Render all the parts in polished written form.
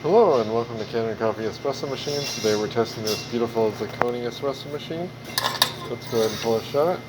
Hello and welcome to Kanen Coffee Espresso Machine. Today we're testing this beautiful Zacconi espresso machine. Let's go ahead and pull a shot.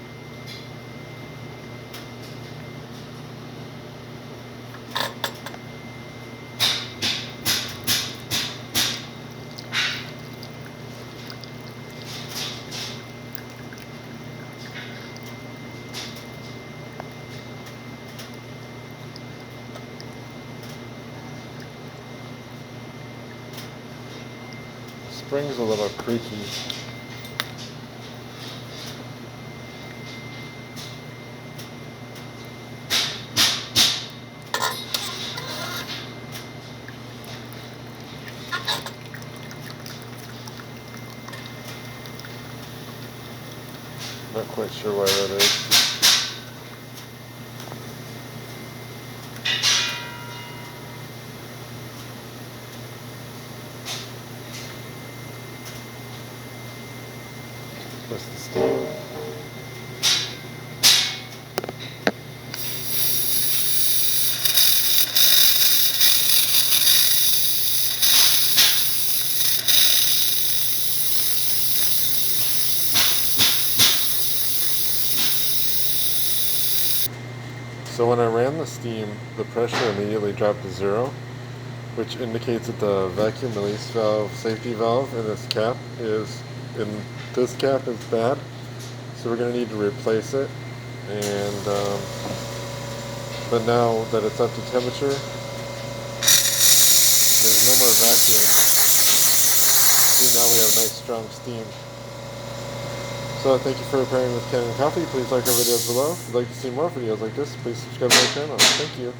Spring's a little creaky. Not quite sure why that is. Press the steam. So when I ran the steam, the pressure immediately dropped to 0, which indicates that the vacuum release valve, safety valve in this cap is bad. So we're going to need to replace it. And but now that it's up to temperature, there's no more vacuum. See, now we have nice strong steam. So thank you for pairing with Kanen Coffee. Please like our videos below. If you'd like to see more videos like this, please subscribe to our channel. Thank you.